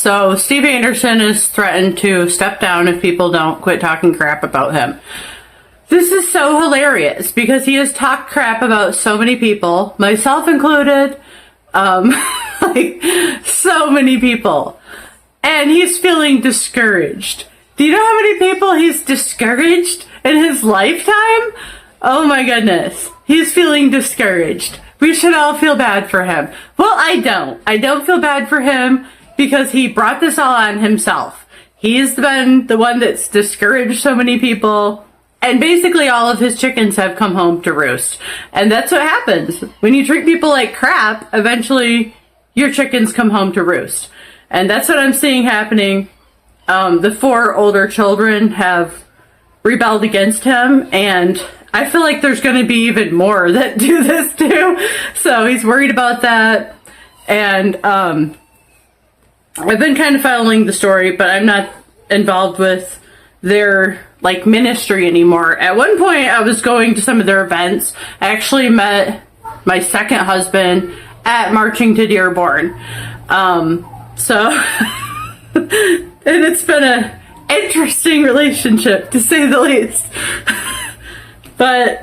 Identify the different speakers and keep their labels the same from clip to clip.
Speaker 1: So Steve Anderson is threatened to step down if people don't quit talking crap about him. This is so hilarious because he has talked crap about so many people, myself included, like so many people. And he's feeling discouraged. Do you know how many people he's discouraged in his lifetime? Oh my goodness. He's feeling discouraged. We should all feel bad for him. Well, I don't. I don't feel bad for him because he brought this all on himself. He's been the one that's discouraged so many people. And basically all of his chickens have come home to roost. And that's what happens. When you treat people like crap, eventually your chickens come home to roost. And that's what I'm seeing happening. The 4 older children have rebelled against him, and I feel like there's going to be even more that do this too. So he's worried about that. And I've been kind of following the story, but I'm not involved with their ministry anymore. At one point I was going to some of their events. I actually met my second husband at Marching to Dearborn. So and it's been an interesting relationship, to say the least. But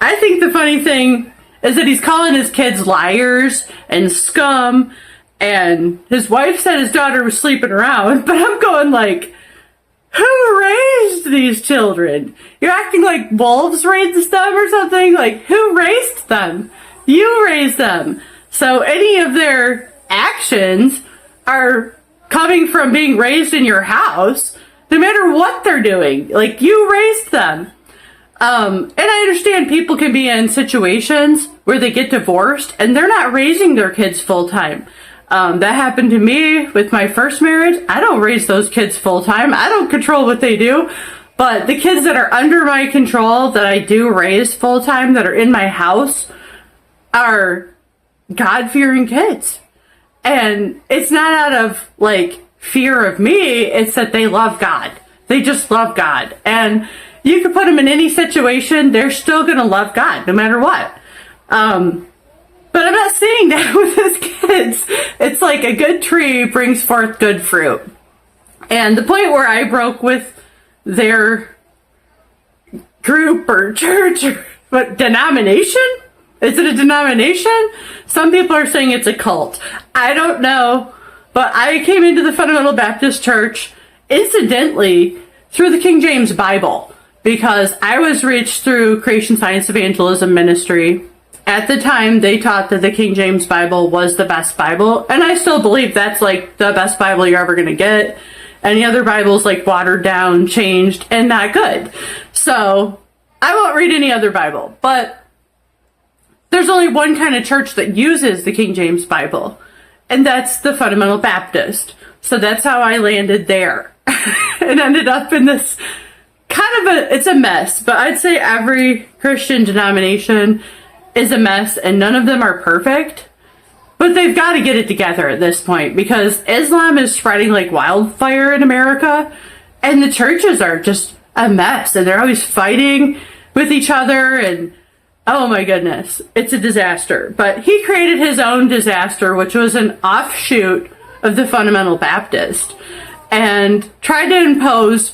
Speaker 1: I think the funny thing is that he's calling his kids liars and scum, and his wife said his daughter was sleeping around, but I'm going like, who raised these children? You're acting like wolves raised them or something? Like, who raised them? You raised them. So any of their actions are coming from being raised in your house, no matter what they're doing. Like, you raised them. And I understand people can be in situations where they get divorced and they're not raising their kids full time. That happened to me with my first marriage. I don't raise those kids full time. I don't control what they do. But the kids that are under my control, that I do raise full time, that are in my house, are God-fearing kids. And it's not out of fear of me. It's that they love God. They just love God. And you can put them in any situation, they're still going to love God no matter what. But I'm not seeing that with his kids. It's like a good tree brings forth good fruit. And the point where I broke with their group or church or what denomination? Is it a denomination? Some people are saying it's a cult. I don't know. But I came into the Fundamental Baptist Church incidentally through the King James Bible, because I was reached through Creation Science Evangelism Ministry. At the time, they taught that the King James Bible was the best Bible, and I still believe that's the best Bible you're ever going to get. Any other Bible's watered down, changed, and not good. So I won't read any other Bible, but there's only one kind of church that uses the King James Bible, and that's the Fundamental Baptist. So that's how I landed there and ended up in this it's a mess, but I'd say every Christian denomination is a mess, and none of them are perfect, but they've got to get it together at this point, because Islam is spreading like wildfire in America, and the churches are just a mess, and they're always fighting with each other, and oh my goodness, it's a disaster. But he created his own disaster, which was an offshoot of the Fundamental Baptist, and tried to impose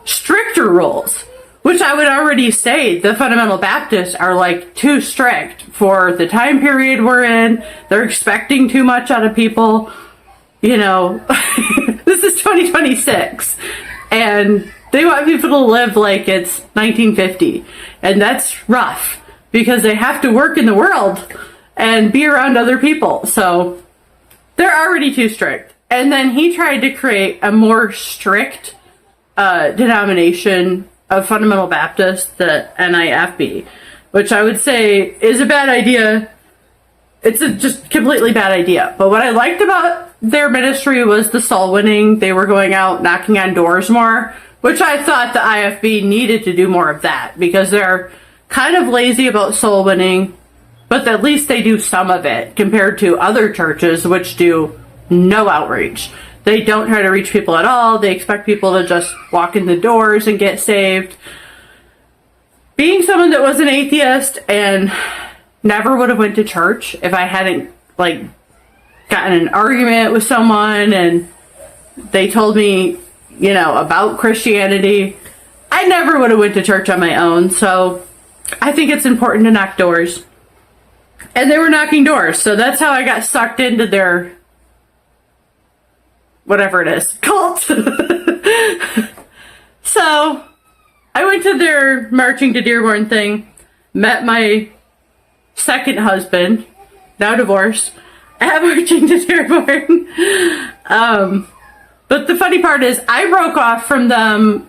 Speaker 1: stricter rules, which I would already say the Fundamental Baptists are too strict for the time period we're in. They're expecting too much out of people. This is 2026, and they want people to live like it's 1950, and that's rough because they have to work in the world and be around other people. So they're already too strict. And then he tried to create a more strict denomination of Fundamental Baptist, the NIFB, which I would say is a bad idea. It's a just completely bad idea. But what I liked about their ministry was the soul winning. They were going out knocking on doors more, which I thought the IFB needed to do more of that, because they're kind of lazy about soul winning, but at least they do some of it compared to other churches which do no outreach. They don't try to reach people at all. They expect people to just walk in the doors and get saved. Being someone that was an atheist and never would have went to church if I hadn't got in an argument with someone and they told me, you know, about Christianity, I never would have went to church on my own. So I think it's important to knock doors. And they were knocking doors. So that's how I got sucked into their, whatever it is, cult. So I went to their Marching to Dearborn thing, met my second husband, now divorced, at Marching to Dearborn. But the funny part is I broke off from them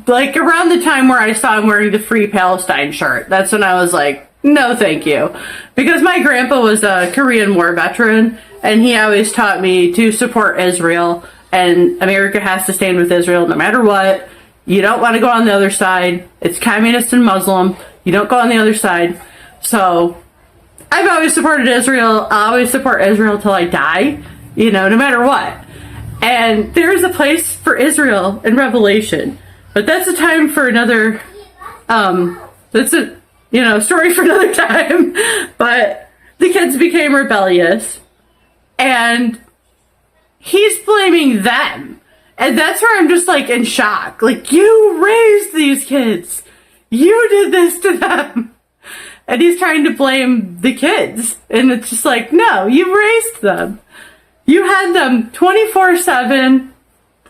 Speaker 1: like around the time where I saw him wearing the Free Palestine shirt. That's when I was like, no thank you. Because my grandpa was a Korean War veteran and he always taught me to support Israel and America has to stand with Israel no matter what. You don't want to go on the other side. It's communist and Muslim. You don't go on the other side. So I've always supported Israel. I'll always support Israel till I die, you know, no matter what. And there is a place for Israel in Revelation. But that's a time for another, that's a, you know, story for another time. But the kids became rebellious. And he's blaming them. And that's where I'm just like in shock. Like, you raised these kids. You did this to them. And he's trying to blame the kids. And it's just like, no, you raised them. You had them 24/7,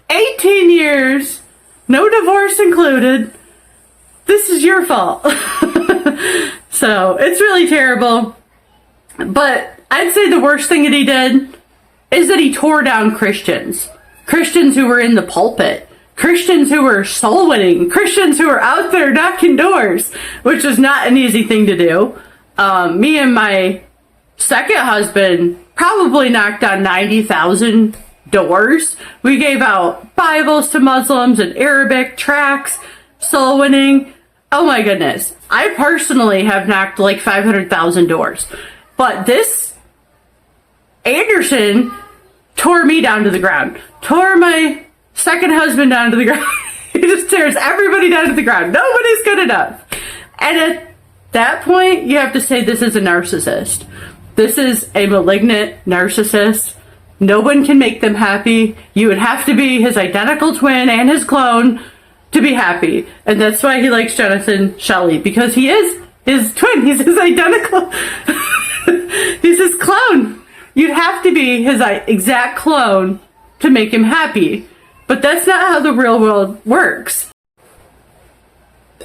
Speaker 1: 18 years, no divorce included. This is your fault. So it's really terrible. But I'd say the worst thing that he did is that he tore down Christians. Christians who were in the pulpit, Christians who were soul winning, Christians who were out there knocking doors, which is not an easy thing to do. Me and my second husband probably knocked on 90,000 doors. We gave out Bibles to Muslims and Arabic tracts, soul winning. Oh my goodness. I personally have knocked like 500,000 doors. But this Anderson tore me down to the ground. Tore my second husband down to the ground. He just tears everybody down to the ground. Nobody's good enough. And at that point, you have to say this is a narcissist. This is a malignant narcissist. No one can make them happy. You would have to be his identical twin and his clone to be happy. And that's why he likes Jonathan Shelley, because he is his twin. He's his identical. He's his clone. You'd have to be his exact clone to make him happy. But that's not how the real world works.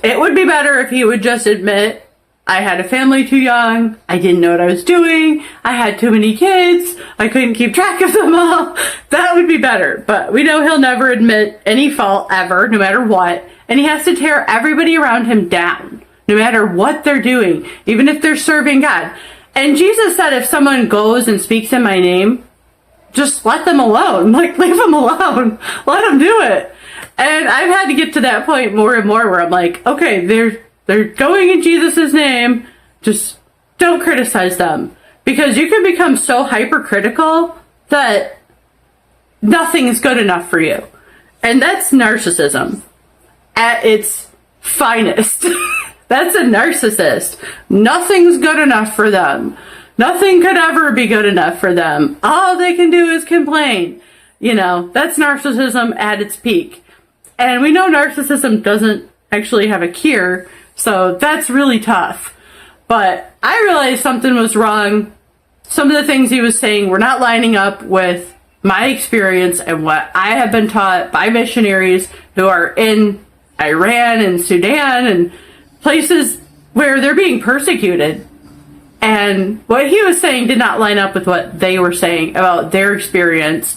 Speaker 1: It would be better if he would just admit, I had a family too young, I didn't know what I was doing, I had too many kids, I couldn't keep track of them all. That would be better. But we know he'll never admit any fault ever, no matter what. And he has to tear everybody around him down, no matter what they're doing, even if they're serving God. And Jesus said if someone goes and speaks in my name, just let them alone. Like, leave them alone. Let them do it. And I've had to get to that point more and more where I'm like, okay, they're going in Jesus' name. Just don't criticize them. Because you can become so hypercritical that nothing's good enough for you. And that's narcissism at its finest. That's a narcissist. Nothing's good enough for them. Nothing could ever be good enough for them. All they can do is complain. You know, that's narcissism at its peak. And we know narcissism doesn't actually have a cure, so that's really tough. But I realized something was wrong. Some of the things he was saying were not lining up with my experience and what I have been taught by missionaries who are in Iran and Sudan and places where they're being persecuted. And what he was saying did not line up with what they were saying about their experience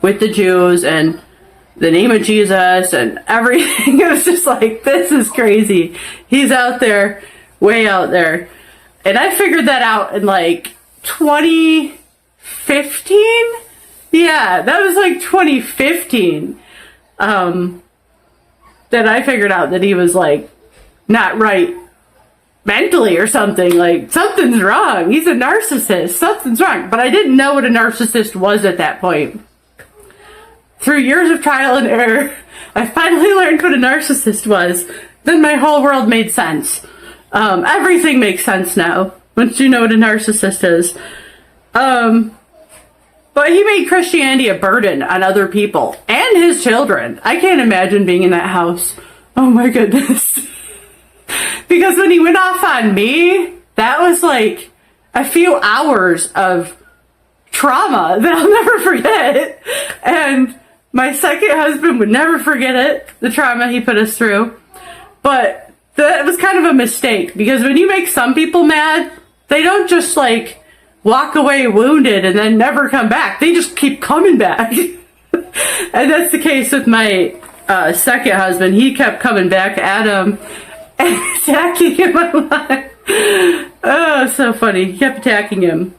Speaker 1: with the Jews and the name of Jesus and everything. It was just like, this is crazy. He's out there, way out there. And I figured that out in like 2015. Yeah, that was like 2015. That I figured out that he was like not right mentally or something. Like, something's wrong. He's a narcissist. Something's wrong. But I didn't know what a narcissist was at that point. Through years of trial and error, I finally learned what a narcissist was. Then my whole world made sense. Everything makes sense now once you know what a narcissist is. But he made Christianity a burden on other people and his children. I can't imagine being in that house. Oh my goodness. Because when he went off on me, that was like a few hours of trauma that I'll never forget. And my second husband would never forget it, the trauma he put us through. But that was kind of a mistake, because when you make some people mad, they don't just like walk away wounded and then never come back. They just keep coming back. And that's the case with my second husband. He kept coming back at him and attacking him a lot. Oh, so funny. He kept attacking him.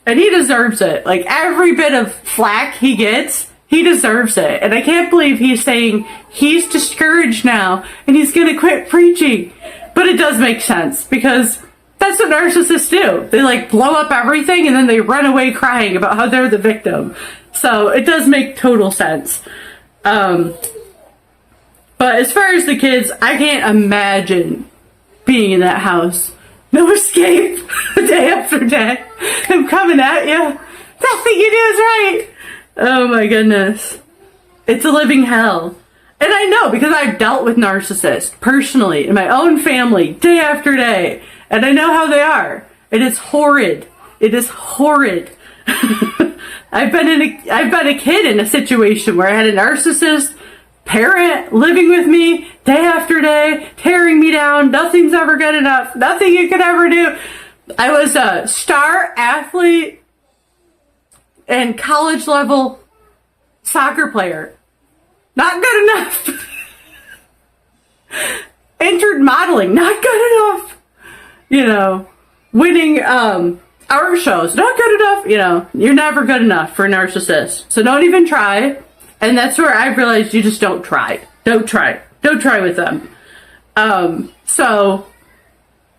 Speaker 1: And he deserves it. Like, every bit of flack he gets, he deserves it. And I can't believe he's saying he's discouraged now and he's going to quit preaching. But it does make sense, because that's what narcissists do. They like blow up everything and then they run away crying about how they're the victim. So it does make total sense. But as far as the kids, I can't imagine being in that house. No escape, day after day. I'm coming at you. Nothing you do is right. Oh my goodness. It's a living hell. And I know, because I've dealt with narcissists personally in my own family day after day. And I know how they are. It is horrid. It is horrid. I've been a kid in a situation where I had a narcissist parent living with me day after day, tearing me down. Nothing's ever good enough. Nothing you could ever do. I was a star athlete and college level soccer player. Not good enough. Entered modeling. Not good enough. You know, winning art shows. Not good enough. You know, you're never good enough for a narcissist. So don't even try. And that's where I've realized you just don't try. Don't try. Don't try with them. So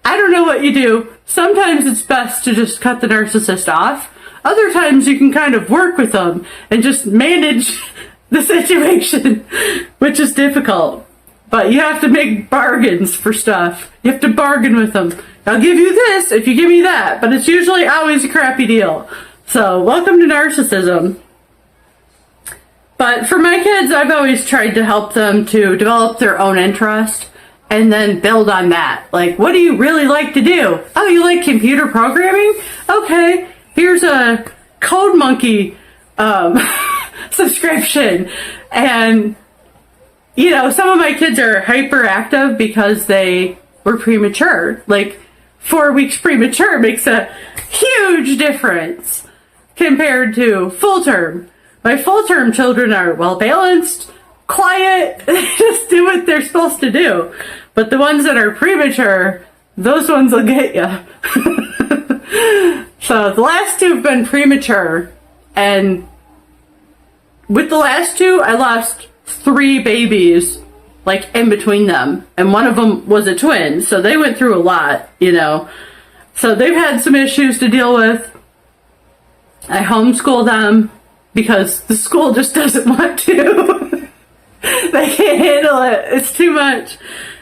Speaker 1: I don't know what you do. Sometimes it's best to just cut the narcissist off. Other times you can kind of work with them and just manage the situation, which is difficult. But you have to make bargains for stuff. You have to bargain with them. I'll give you this if you give me that. But it's usually always a crappy deal. So welcome to narcissism. But for my kids, I've always tried to help them to develop their own interest and then build on that. Like, what do you really like to do? Oh, you like computer programming? Okay, here's a Code Monkey subscription. And, you know, some of my kids are hyperactive because they were premature. Like, 4 weeks premature makes a huge difference compared to full term. My full-term children are well-balanced, quiet, they just do what they're supposed to do. But the ones that are premature, those ones will get you. So the last two have been premature, and with the last two, I lost 3 babies, like, in between them. And one of them was a twin, so they went through a lot, you know. So they've had some issues to deal with. I homeschool them, because the school just doesn't want to. They can't handle it. It's too much.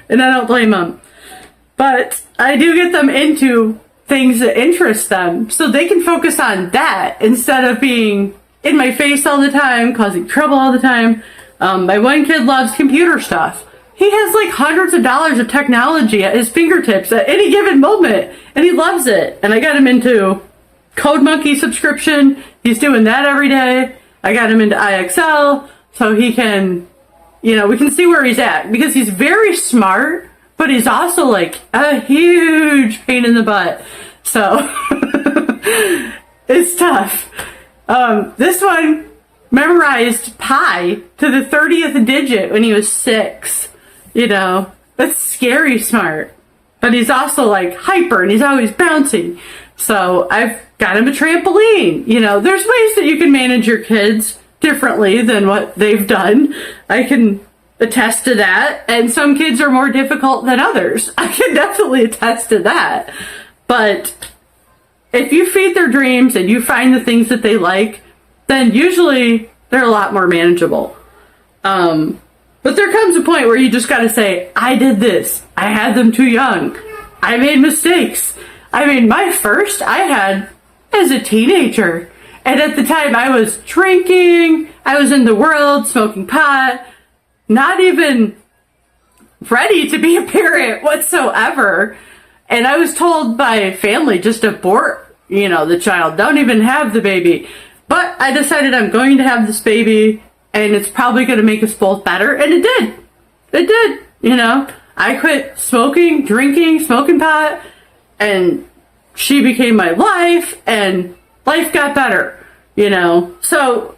Speaker 1: And I don't blame them. But I do get them into things that interest them, so they can focus on that instead of being in my face all the time, causing trouble all the time. My one kid loves computer stuff. He has like hundreds of dollars of technology at his fingertips at any given moment, and he loves it. And I got him into Code Monkey subscription. He's doing that every day. I got him into IXL so he can, you know, we can see where he's at, because he's very smart, but he's also like a huge pain in the butt. So it's tough. This one memorized pi to the 30th digit when he was 6. You know, that's scary smart. But he's also like hyper and he's always bouncing. So I've got him a trampoline. You know, there's ways that you can manage your kids differently than what they've done. I can attest to that. And some kids are more difficult than others. I can definitely attest to that. But if you feed their dreams and you find the things that they like, then usually they're a lot more manageable. But there comes a point where you just gotta say, I did this. I had them too young. I made mistakes. I mean, my first, I had as a teenager. And at the time I was drinking, I was in the world, smoking pot, not even ready to be a parent whatsoever. And I was told by family, just abort, the child. Don't even have the baby. But I decided I'm going to have this baby, and it's probably going to make us both better. And it did. It did, I quit smoking, drinking, smoking pot, and she became my life, and life got better, So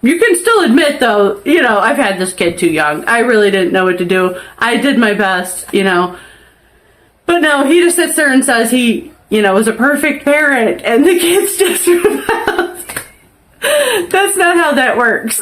Speaker 1: you can still admit, though, I've had this kid too young. I really didn't know what to do. I did my best, But no, he just sits there and says he, was a perfect parent, and the kids just rebelled. That's not how that works.